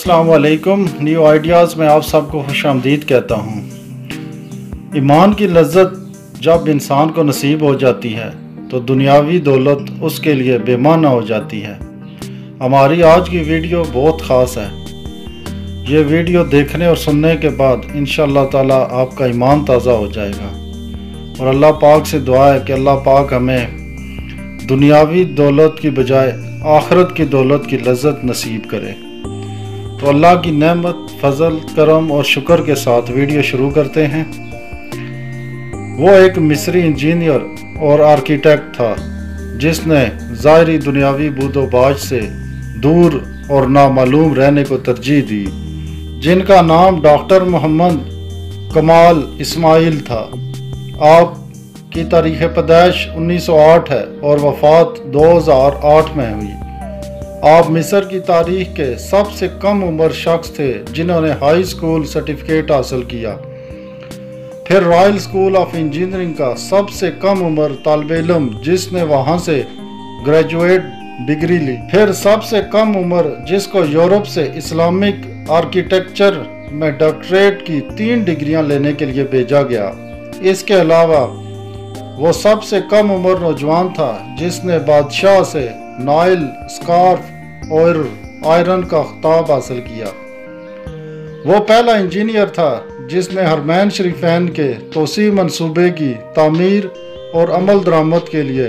अस्सलाम वालेकुम। New ideas में आप सबको खुश आमदीद कहता हूँ। ईमान की लज्जत जब इंसान को नसीब हो जाती है तो दुनियावी दौलत उसके लिए बेमाना हो जाती है। हमारी आज की वीडियो बहुत ख़ास है। ये वीडियो देखने और सुनने के बाद इंशाअल्लाह ताला आपका ईमान ताज़ा हो जाएगा और अल्लाह पाक से दुआ है कि अल्लाह पाक हमें दुनियावी दौलत की बजाय आखिरत की दौलत की लज्जत नसीब करे। तो अल्लाह की नेमत, फजल, करम और शुक्र के साथ वीडियो शुरू करते हैं। वो एक मिस्री इंजीनियर और आर्किटेक्ट था जिसने ज़ाहिरी दुनियावी बूदोबाज से दूर और नामालूम रहने को तरजीह दी, जिनका नाम डॉक्टर मोहम्मद कमाल इस्माइल था। आप की तारीख़ पैदाइश 1908 है और वफ़ात 2008 में हुई। आप मिस्र की तारीख के सबसे कम उम्र शख्स थे जिन्होंने हाई स्कूल सर्टिफिकेट हासिल किया, फिर रॉयल स्कूल ऑफ इंजीनियरिंग का सबसे कम उम्र तालिब इल्म जिसने वहां से ग्रेजुएट डिग्री ली, फिर सबसे कम उम्र जिसको यूरोप से इस्लामिक आर्किटेक्चर में डॉक्टरेट की 3 डिग्रियां लेने के लिए भेजा गया। इसके अलावा वो सबसे कम उम्र नौजवान था जिसने बादशाह से नाइल, स्कार्फ और आयरन का खिताब हासिल किया। वो पहला इंजीनियर था जिसने हरमैन शरीफैन के तोसी मंसूबे की तामीर और अमल दरामद के लिए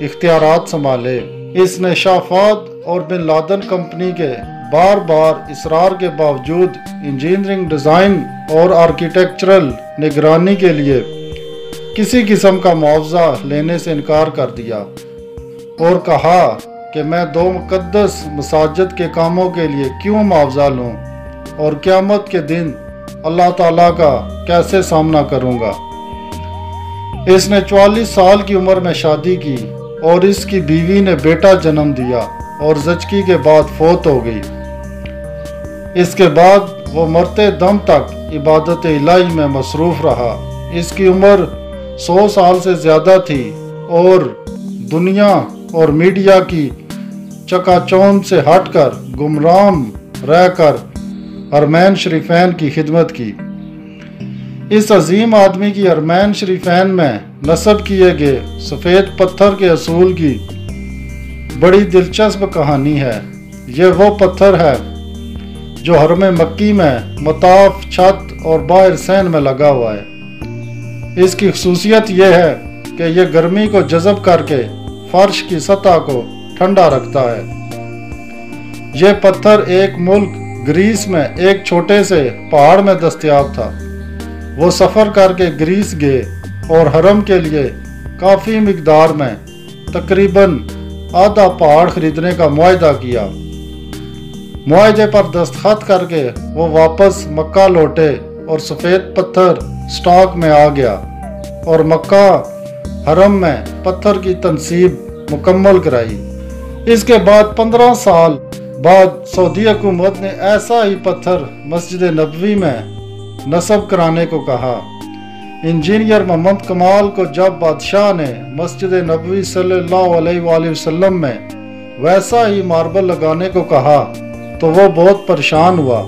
इख्तियारात संभाले। इसने शाफात और बिन लादन कंपनी के बार बार इसरार के बावजूद इंजीनियरिंग डिज़ाइन और आर्किटेक्चरल निगरानी के लिए किसी किस्म का मुआवजा लेने से इनकार कर दिया और कहा कि मैं 2 मुक़द्दस मसाजिद के कामों के लिए क्यों मुआवजा लूं और क़यामत के दिन अल्लाह ताला का कैसे सामना करूंगा। इसने 44 साल की उम्र में शादी की और इसकी बीवी ने बेटा जन्म दिया और ज़चकी के बाद फौत हो गई। इसके बाद वो मरते दम तक इबादत इलाही में मसरूफ़ रहा। इसकी उम्र 100 साल से ज़्यादा थी और दुनिया और मीडिया की चकाचौंध से हटकर गुमराम रहकर हरमैन शरीफैन की खिदमत की। इस अजीम आदमी की हरमैन शरीफैन में नस्ब किए गए सफ़ेद पत्थर के असूल की बड़ी दिलचस्प कहानी है। ये वो पत्थर है जो हरम मक्की में मताफ, छत और बाहर सैन में लगा हुआ है। इसकी खसूसियत यह है कि यह गर्मी को जज़ब करके फर्श की सतह को ठंडा रखता है। यह पत्थर एक मुल्क ग्रीस में एक छोटे से पहाड़ में दस्तयाब था। वो सफ़र करके ग्रीस गए और हरम के लिए काफ़ी मिकदार में तकरीबन आधा पहाड़ खरीदने का मुआहदा किया। मुआहदे पर दस्तखत करके वो वापस मक्का लौटे और सफ़ेद पत्थर स्टॉक में आ गया और मक्का हरम में पत्थर की तनसीब मुकम्मल कराई। इसके बाद 15 साल बाद सऊदी हुकूमत ने ऐसा ही पत्थर मस्जिद नबवी में नस्ब कराने को कहा। इंजीनियर मोहम्मद कमाल को जब बादशाह ने मस्जिद नबवी सल्लल्लाहु अलैहि वसल्लम में वैसा ही मार्बल लगाने को कहा तो वो बहुत परेशान हुआ,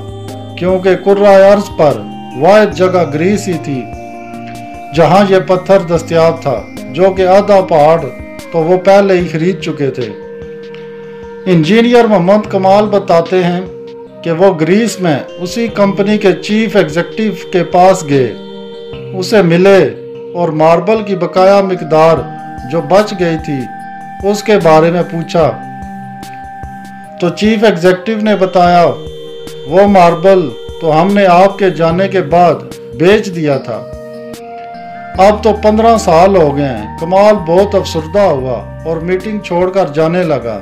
क्योंकि कुर्राए अर्ज़ पर वाहिद जगह ग्रीस ही थी जहां यह पत्थर दस्तयाब था, जो कि आधा पहाड़ तो वो पहले ही खरीद चुके थे। इंजीनियर मोहम्मद कमाल बताते हैं कि वो ग्रीस में उसी कंपनी के चीफ एग्जीक्यूटिव के पास गए, उसे मिले और मार्बल की बकाया मिकदार जो बच गई थी उसके बारे में पूछा तो चीफ एग्जीक्यूटिव ने बताया वो मार्बल तो हमने आपके जाने के बाद बेच दिया था। अब तो 15 साल हो गए हैं। कमाल बहुत अफसरदा हुआ और मीटिंग छोड़कर जाने लगा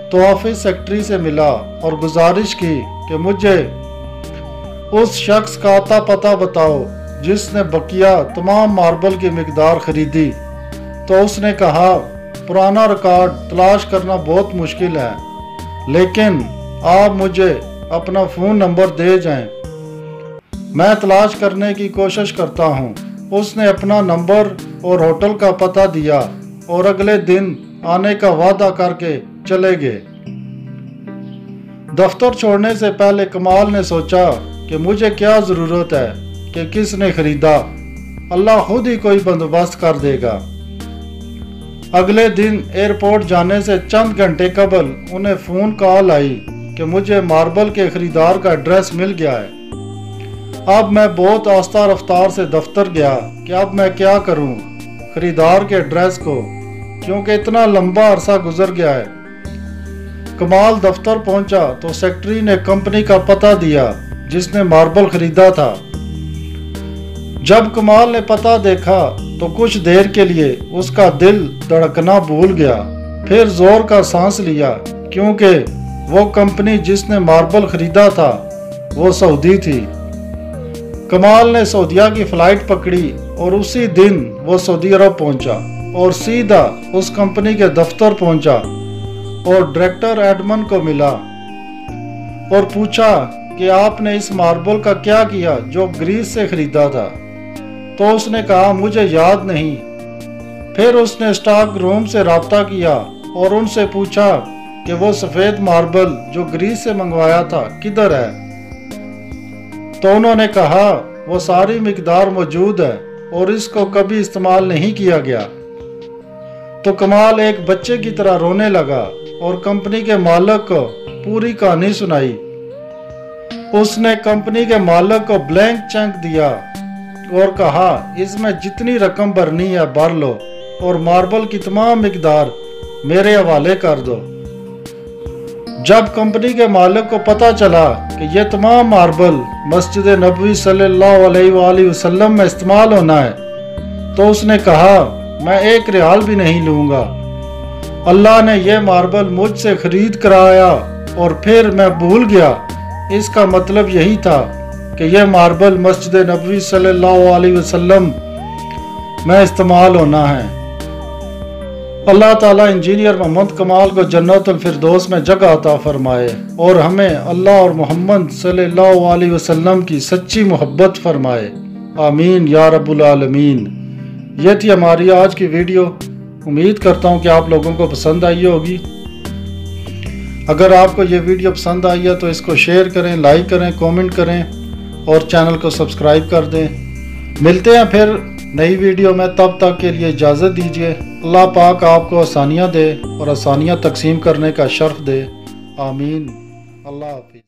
तो ऑफिस सेक्रेटरी से मिला और गुजारिश की कि मुझे उस शख्स का आता पता बताओ जिसने बकिया तमाम मार्बल की मिकदार खरीदी। तो उसने कहा पुराना रिकॉर्ड तलाश करना बहुत मुश्किल है, लेकिन आप मुझे अपना फ़ोन नंबर दे जाएं, मैं तलाश करने की कोशिश करता हूं। उसने अपना नंबर और होटल का पता दिया और अगले दिन आने का वादा करके चले गए। दफ्तर छोड़ने से पहले कमाल ने सोचा कि मुझे क्या ज़रूरत है कि किसने ख़रीदा, अल्लाह खुद ही कोई बंदोबस्त कर देगा। अगले दिन एयरपोर्ट जाने से चंद घंटे कबल उन्हें फ़ोन कॉल आई कि मुझे मार्बल के ख़रीदार का एड्रेस मिल गया है। अब मैं बहुत आस्ता रफ्तार से दफ्तर गया कि अब मैं क्या करूं ख़रीदार के एड्रेस को, क्योंकि इतना लंबा अरसा गुजर गया है। कमाल दफ्तर पहुंचा तो सेक्रेटरी ने कंपनी का पता दिया जिसने मार्बल खरीदा था। जब कमाल ने पता देखा तो कुछ देर के लिए उसका दिल धड़कना भूल गया, फिर जोर का सांस लिया, क्योंकि वो कंपनी जिसने मार्बल खरीदा था वो सऊदी थी। कमाल ने सऊदीया की फ़्लाइट पकड़ी और उसी दिन वो सऊदी अरब पहुंचा और सीधा उस कंपनी के दफ्तर पहुंचा और डायरेक्टर एडमन को मिला और पूछा कि आपने इस मार्बल का क्या किया जो ग्रीस से खरीदा था। तो उसने कहा मुझे याद नहीं। फिर उसने स्टॉक रूम से राब्ता किया और उनसे पूछा कि वो सफ़ेद मार्बल जो ग्रीस से मंगवाया था किधर है। तो उन्होंने कहा वो सारी मिकदार मौजूद है और इसको कभी इस्तेमाल नहीं किया गया। तो कमाल एक बच्चे की तरह रोने लगा और कंपनी के मालिक को पूरी कहानी सुनाई। उसने कंपनी के मालिक को ब्लैंक चेक दिया और कहा इसमें जितनी रकम भरनी है भर लो और मार्बल की तमाम मिकदार मेरे हवाले कर दो। जब कंपनी के मालिक को पता चला कि ये तमाम मार्बल मस्जिद नबवी सल्लल्लाहु अलैहि वसल्लम में इस्तेमाल होना है, तो उसने कहा मैं एक रियाल भी नहीं लूँगा। अल्लाह ने यह मार्बल मुझसे खरीद कराया और फिर मैं भूल गया। इसका मतलब यही था कि यह मार्बल मस्जिद नबवी सल्लल्लाहु अलैहि वसल्लम में इस्तेमाल होना है। अल्लाह ताला इंजीनियर मोहम्मद कमाल को जन्नतुल फिरदौस में जगह अता फरमाए और हमें अल्लाह और मोहम्मद सल्लल्लाहु अलैहि वसल्लम की सच्ची मोहब्बत फरमाए। आमीन या रब्बुल आलमीन। ये थी हमारी आज की वीडियो। उम्मीद करता हूँ कि आप लोगों को पसंद आई होगी। अगर आपको ये वीडियो पसंद आई है तो इसको शेयर करें, लाइक करें, कमेंट करें और चैनल को सब्सक्राइब कर दें। मिलते हैं फिर नई वीडियो में, तब तक के लिए इजाज़त दीजिए। अल्लाह पाक आपको आसानियाँ दे और आसानियाँ तकसीम करने का शर्फ दे। आमीन। अल्लाह हाफिज़।